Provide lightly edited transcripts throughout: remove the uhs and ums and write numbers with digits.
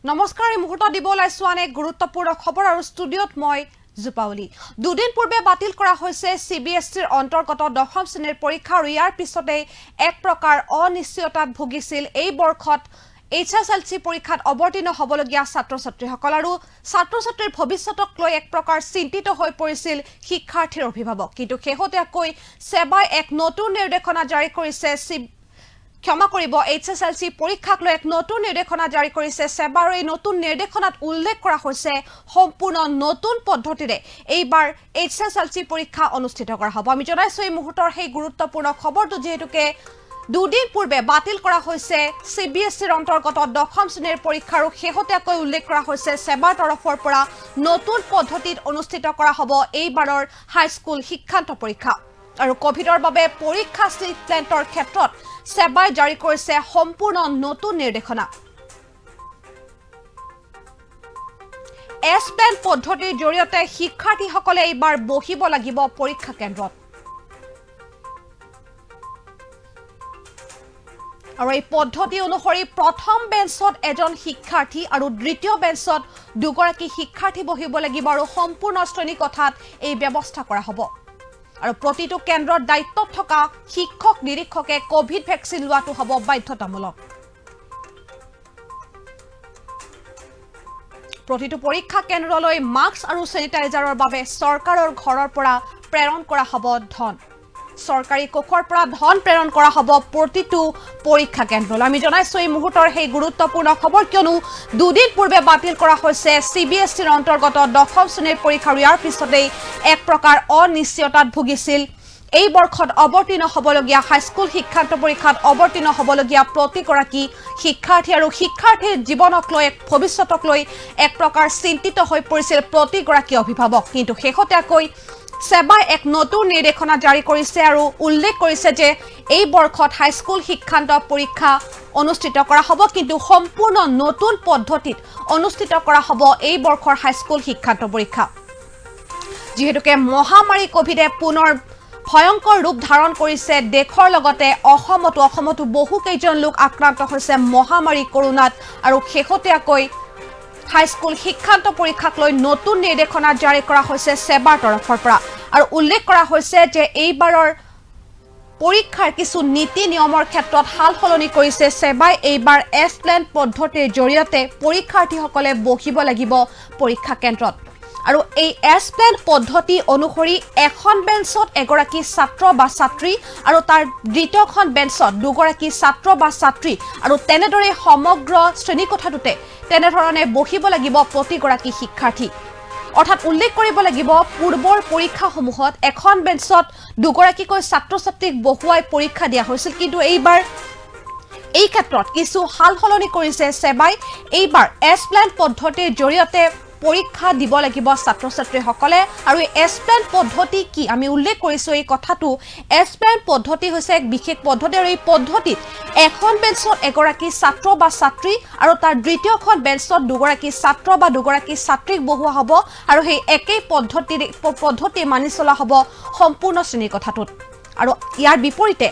নমস্কাৰ এই মুহূৰ্ত দিব লাইছো আন এক গুৰুত্বপূৰ্ণ খবৰ আৰু ষ্টুডিঅ'ত মই জুপাউলি দুদিন পূৰ্বে বাতিল কৰা হৈছে সিবিএসইৰ অন্তৰ্গত দশম শ্ৰেণীৰ পৰীক্ষা আৰু ইয়াৰ পিছতে এক প্ৰকাৰ অনিশ্চয়তাত ভুগিছিল এই বৰ্ষত HSLC পৰীক্ষাত অৱতীৰ্ণ হ'বলগীয়া ছাত্ৰ-ছাত্ৰীসকল আৰু ছাত্ৰ-ছাত্ৰীৰ ভৱিষ্যতক লৈ এক প্ৰকাৰ চিন্তিত হৈ পৰিছিল শিক্ষাৰ্থীৰ অভিভাৱক কিন্তু শেহতীয়াকৈ সেবাই এক নতুন নিৰ্দেশনা জাৰি কৰিছে ক্ষমা কৰিব HSLC পৰীক্ষাক লৈ এক নতুন নিৰ্দেশনা জাৰি কৰিছে সেবাৰ এই নতুন নিৰ্দেশনাত উল্লেখ কৰা হৈছে সম্পূৰ্ণ নতুন পদ্ধতিৰে এইবাৰ HSLC পৰীক্ষা অনুষ্ঠিত কৰা হ'ব আমি জনাইছো এই মুহূৰ্তৰ সেই গুৰুত্বপূৰ্ণ খবৰটো যেহেতুকে দুদিন পূৰ্বে বাতিল কৰা হৈছে সিবিএসইৰ অন্তৰ্গত দশম শ্ৰেণীৰ পৰীক্ষা আৰু শেহতীয়াকৈ উল্লেখ কৰা হৈছে সেবাৰ তৰফৰ পৰা নতুন পদ্ধতিত অনুষ্ঠিত কৰা হ'ব এইবাৰৰ হাইস্কুল শিক্ষান্ত পৰীক্ষা আৰু কোভিডৰ বাবে পৰীক্ষা প্লেন্টৰ ক্ষেত্ৰত সেবাই জাৰি কৰিছে সম্পূৰ্ণ নতুন নিৰ্দেশনা এছ-প্লেন পদ্ধতিৰ জৰিয়তে শিক্ষাৰ্থীসকলে এইবাৰ বহিব লাগিব পৰীক্ষা কেন্দ্ৰত আৰু এই পদ্ধতি অনুসৰি প্ৰথম বেঞ্চত এজন শিক্ষাৰ্থী আৰু দ্বিতীয় বেঞ্চত দুগৰাকী শিক্ষাৰ্থী বহিব লাগিব আৰু সম্পূৰ্ণ শ্ৰেণী কোঠাত এই ব্যৱস্থা কৰা হ'ব আৰু প্ৰতিটো কেন্দ্ৰৰ দায়িত্বত থকা শিক্ষক নিৰীক্ষকে কোভিড ভ্যাকচিন লোৱাটো হ'ব বাধ্যতামূলক প্ৰতিটো পৰীক্ষা কেন্দ্ৰলৈ মাস্ক আৰু স্যানিটাইজাৰৰ বাবে চৰকাৰৰ ঘৰৰ পৰা প্ৰেৰণ কৰা হ'ব ধন সৰকাৰি কোখৰ পৰা ধন প্ৰেৰণ কৰা হ'ব প্ৰতিটো পৰীক্ষা কেন্দ্ৰলৈ আমি জনাইছো এই মুহূৰ্তৰ সেই গুৰুত্বপূৰ্ণ খবৰ কিয়নো দুদিন পূৰ্বে বাতিল কৰা হৈছে সিবিএসইৰ অন্তৰ্গত দশম শ্ৰেণীৰ পৰীক্ষা ইয়াৰ পিছতে এক প্ৰকাৰ অনিশ্চয়তাত ভুগিছিল এই বৰ্ষত অৱতীৰ্ণ হ'বলগীয়া হাইস্কুল শিক্ষান্ত পৰীক্ষাত অৱতীৰ্ণ হ'বলগীয়া প্ৰতিগৰাকী শিক্ষাৰ্থী আৰু শিক্ষাৰ্থীৰ জীৱনক লৈ ভৱিষ্যতক লৈ এক প্ৰকাৰ চিন্তিত হৈ পৰিছিল প্ৰতিগৰাকী অভিভাৱক কিন্তু শেহতীয়াকৈ সেবাই এক নতুন নিৰ্দেশনা জাৰি কৰিছে আৰু উল্লেখ কৰিছে যে এই বৰ্ষত হাইস্কুল শিক্ষান্ত পৰীক্ষা অনুষ্ঠিত কৰা হ'ব কিন্তু সম্পূৰ্ণ নতুন পদ্ধতিত অনুষ্ঠিত কৰা হ'ব এই বৰ্ষৰ হাইস্কুল শিক্ষান্ত পৰীক্ষা যেহেতুকে মহামাৰী কোভিডে পুনৰ ভয়ংকৰ ৰূপ ধাৰণ কৰিছে দেশৰ লগতে অসমতো বহু কেইজন লোক আক্ৰান্ত হৈছে মহামাৰী কৰোনাত আৰু শেহতীয়াকৈ হাইস্কুল শিক্ষান্ত পৰীক্ষাক লৈ নতুন নিৰ্দেশনা জাৰি কৰা হৈছে সেবাৰ তৰফৰ পৰা আৰু উল্লেখ কৰা হৈছে যে এইবাৰৰ পৰীক্ষাৰ কিছু নীতি নিয়মৰ ক্ষেত্ৰত হাল সলনি কৰিছে সেবাই এইবাৰ এছ-প্লেন পদ্ধতিৰ জৰিয়তে পৰীক্ষাৰ্থীসকলে বহিব লাগিব পৰীক্ষা কেন্দ্ৰত আৰু এই এছ-প্লেন পদ্ধতি অনুসৰি এখন বেঞ্চত এগৰাকী ছাত্ৰ বা ছাত্ৰী আৰু তাৰ দ্বিতীয়খন বেঞ্চত দুগৰাকী ছাত্ৰ বা ছাত্ৰী আৰু তেনেদৰে সমগ্ৰ শ্ৰেণী কোঠাটোতে তেনেধৰণে বহিব লাগিব প্ৰতিগৰাকী শিক্ষাৰ্থী অৰ্থাৎ উল্লেখ কৰিব লাগিব পূৰ্বৰ পৰীক্ষাসমূহত এখন বেঞ্চত দুগৰাকীকৈ ছাত্ৰ-ছাত্ৰীক বহুৱাই পৰীক্ষা দিয়া হৈছিল কিন্তু এইবাৰ এই ক্ষেত্ৰত কিছু হাল সলনি কৰিছে সেবাই এইবাৰ এছ-প্লেন পদ্ধতিৰ জৰিয়তে পৰীক্ষা দিব লাগিব ছাত্ৰ-ছাত্ৰীসকলে আৰু এছ-প্লেন পদ্ধতি কি আমি উল্লেখ কৰিছো এই কথাটো এছ-প্লেন পদ্ধতি হৈছে এক বিশেষ পদ্ধতি আৰু এই পদ্ধতিত এখন বেঞ্চত এগৰাকী ছাত্ৰ বা ছাত্ৰী আৰু তাৰ দ্বিতীয়খন বেঞ্চত দুগৰাকী ছাত্ৰ বা দুগৰাকী ছাত্ৰীক বহোৱা হ'ব আৰু সেই একেই পদ্ধতি মানি চলা হ'ব সম্পূৰ্ণ শ্ৰেণী কোঠাটোত আৰু ইয়াৰ বিপৰীতে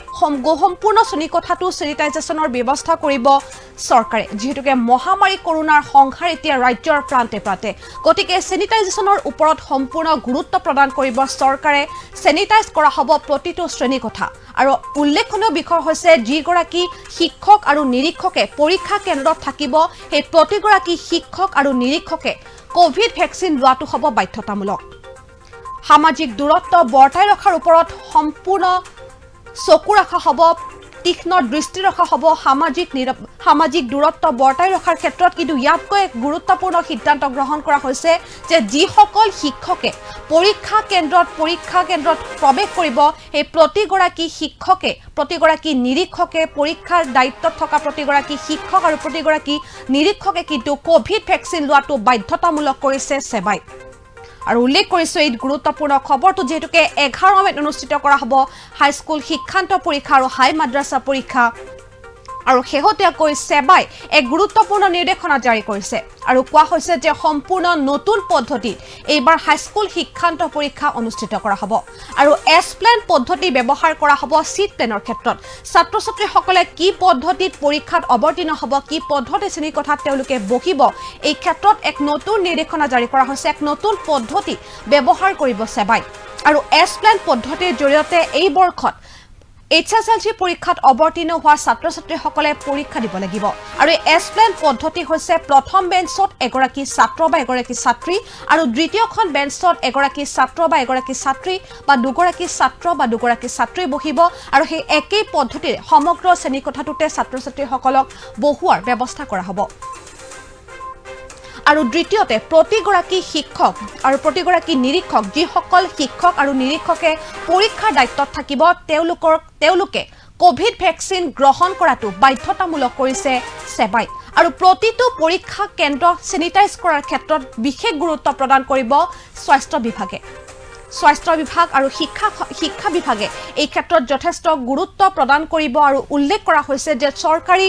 সম্পূৰ্ণ শ্ৰেণী কোঠাটো স্যানিটাইজেশ্যনৰ ব্যৱস্থা কৰিব চৰকাৰে যেহেতুকে মহামাৰী কৰোনাৰ সংহাৰ এতিয়া ৰাজ্যৰ প্ৰান্তে প্ৰান্তে গতিকে স্যানিটাইজেশ্যনৰ ওপৰত সম্পূৰ্ণ গুৰুত্ব প্ৰদান কৰিব চৰকাৰে স্যানিটাইজ কৰা হ'ব প্ৰতিটো শ্ৰেণী কোঠা আৰু উল্লেখনীয় বিষয় হৈছে যিগৰাকী শিক্ষক আৰু নিৰীক্ষকে পৰীক্ষা কেন্দ্ৰত থাকিব সেই প্ৰতিগৰাকী শিক্ষক আৰু নিৰীক্ষকে কোভিড ভ্যাকচিন লোৱাটো হ'ব বাধ্যতামূলক সামাজিক দূৰত্ব বৰ্তাই ৰখাৰ ওপৰত সম্পূৰ্ণ চকু ৰাখা হ'ব তীক্ষ্ণ দৃষ্টি ৰখা হ'ব সামাজিক দূৰত্ব বৰ্তাই ৰখাৰ ক্ষেত্ৰত কিন্তু ইয়াতকৈ এক গুৰুত্বপূৰ্ণ সিদ্ধান্ত গ্ৰহণ কৰা হৈছে যে যিসকল শিক্ষকে পৰীক্ষা কেন্দ্ৰত প্ৰৱেশ কৰিব সেই প্ৰতিগৰাকী শিক্ষকে প্ৰতিগৰাকী নিৰীক্ষকে পৰীক্ষাৰ দায়িত্বত থকা প্ৰতিগৰাকী শিক্ষক আৰু প্ৰতিগৰাকী নিৰীক্ষকে কিন্তু কোভিড ভ্যাকচিন লোৱাটো বাধ্যতামূলক কৰিছে সেবাই আৰু উল্লেখ কৰিছো এই গুৰুত্বপূৰ্ণ খবৰটো যেহেতুকে 11 মেত অনুষ্ঠিত কৰা হ'ব হাইস্কুল শিক্ষান্ত পৰীক্ষা আৰু হাই মাদ্ৰাছা পৰীক্ষা আৰু শেহতীয়াকৈ সেবাই এক গুৰুত্বপূৰ্ণ নিৰ্দেশনা জাৰি কৰিছে আৰু কোৱা হৈছে যে সম্পূৰ্ণ নতুন পদ্ধতিত এইবাৰ হাইস্কুল শিক্ষান্ত পৰীক্ষা অনুষ্ঠিত কৰা হ'ব আৰু এছ প্লেন পদ্ধতি ব্যৱহাৰ কৰা হ'ব সিট প্লেনৰ ক্ষেত্ৰত ছাত্ৰ ছাত্ৰীসকলে কি পদ্ধতিত পৰীক্ষাত অৱতীৰ্ণ হ'ব কি পদ্ধতি শ্ৰেণী কোঠাত তেওঁলোকে বহিব এই ক্ষেত্ৰত এক নতুন নিৰ্দেশনা জাৰি কৰা হৈছে এক নতুন পদ্ধতি ব্যৱহাৰ কৰিব সেবাই আৰু এছ প্লেন পদ্ধতিৰ জৰিয়তে এই বৰ্ষত HSLC পৰীক্ষাত অৱতীৰ্ণ হোৱা ছাত্ৰ ছাত্ৰীসকলে পৰীক্ষা দিব লাগিব আৰু এছ প্লেন পদ্ধতি হৈছে প্ৰথম বেঞ্চত এগৰাকী ছাত্ৰ বা এগৰাকী ছাত্ৰী আৰু দ্বিতীয়খন বেঞ্চত এগৰাকী ছাত্ৰ বা এগৰাকী ছাত্ৰী বা দুগৰাকী ছাত্ৰ বা দুগৰাকী ছাত্ৰী বহিব আৰু সেই একেই পদ্ধতিৰে সমগ্ৰ শ্ৰেণীকোঠাটোতে ছাত্ৰ ছাত্ৰীসকলক বহোৱাৰ ব্যৱস্থা কৰা হ'ব আৰু দ্বিতীয়তে প্ৰতিগৰাকী শিক্ষক আৰু প্ৰতিগৰাকী নিৰীক্ষক যিসকল শিক্ষক আৰু নিৰীক্ষকে পৰীক্ষাৰ দায়িত্বত থাকিব তেওঁলোকে কোভিড ভেকচিন গ্ৰহণ কৰাটো বাধ্যতামূলক কৰিছে সেবাই আৰু প্ৰতিটো পৰীক্ষা কেন্দ্ৰ সেনিটাইজ কৰাৰ ক্ষেত্ৰত বিশেষ গুৰুত্ব প্ৰদান কৰিব স্বাস্থ্য বিভাগ আৰু শিক্ষা বিভাগে এই ক্ষেত্ৰত যথেষ্ট গুৰুত্ব প্ৰদান কৰিব আৰু উল্লেখ কৰা হৈছে যে চৰকাৰী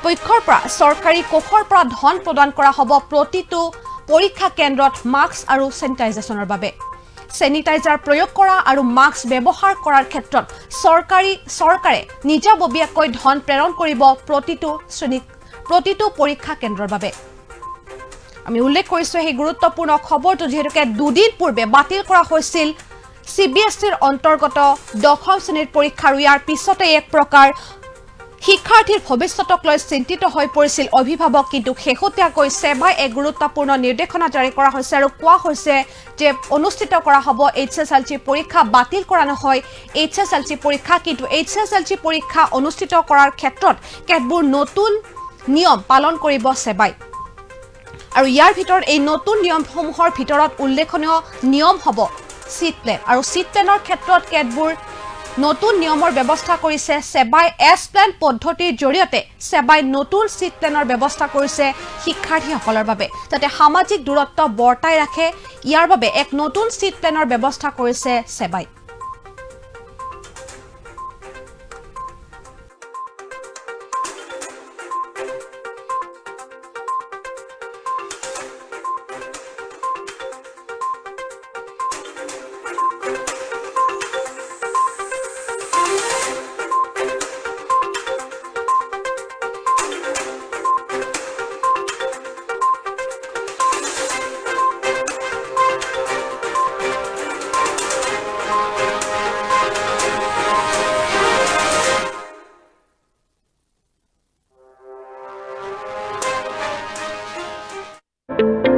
কোষৰ পৰা ধন প্ৰদান কৰা হ'ব প্ৰতিটো পৰীক্ষা কেন্দ্ৰত মাস্ক আৰু স্যানিটাইজেশনৰ বাবে স্যানিটাইজাৰ প্ৰয়োগ কৰা আৰু মাস্ক ব্যৱহাৰ কৰাৰ ক্ষেত্ৰত চৰকাৰে নিজাববীয়াকৈ ধন প্ৰেৰণ কৰিব প্ৰতিটো পৰীক্ষা কেন্দ্ৰৰ বাবে আমি উল্লেখ কৰিছো এই গুৰুত্বপূৰ্ণ খবৰটো যেহেতুকে দুদিন পূৰ্বে বাতিল কৰা হৈছিল CBSEৰ অন্তৰ্গত 10ম শ্ৰেণীৰ পৰীক্ষা আৰু ইয়াৰ পিছতে এক প্ৰকাৰ শিক্ষাৰ্থীৰ ভৱিষ্যতক লৈ চিন্তিত হৈ পৰিছিল অভিভাৱক কিন্তু শেহতীয়াকৈ সেবাই এক গুৰুত্বপূৰ্ণ নিৰ্দেশনা জাৰি কৰা হৈছে আৰু কোৱা হৈছে যে অনুষ্ঠিত কৰা হ'ব HSLC পৰীক্ষা বাতিল কৰা নহয় HSLC পৰীক্ষা কিন্তু HSLC পৰীক্ষা অনুষ্ঠিত কৰাৰ ক্ষেত্ৰত কেতবোৰ নতুন নিয়ম পালন কৰিব সেবাই আৰু ইয়াৰ ভিতৰত এই নতুন নিয়মসমূহৰ ভিতৰত উল্লেখনীয় নিয়ম হ'ব সিট প্লেন আৰু সিট প্লেনৰ ক্ষেত্ৰত কেতবোৰ নতুন নিয়মৰ ব্যৱস্থা কৰিছে সেবাই এছ প্লেন পদ্ধতিৰ জৰিয়তে সেবাই নতুন সিট প্লেনৰ ব্যৱস্থা কৰিছে শিক্ষাৰ্থীসকলৰ বাবে যাতে সামাজিক দূৰত্ব বৰ্তাই ৰাখে ইয়াৰ বাবে এক নতুন সিট প্লেনৰ ব্যৱস্থা কৰিছে সেবাই you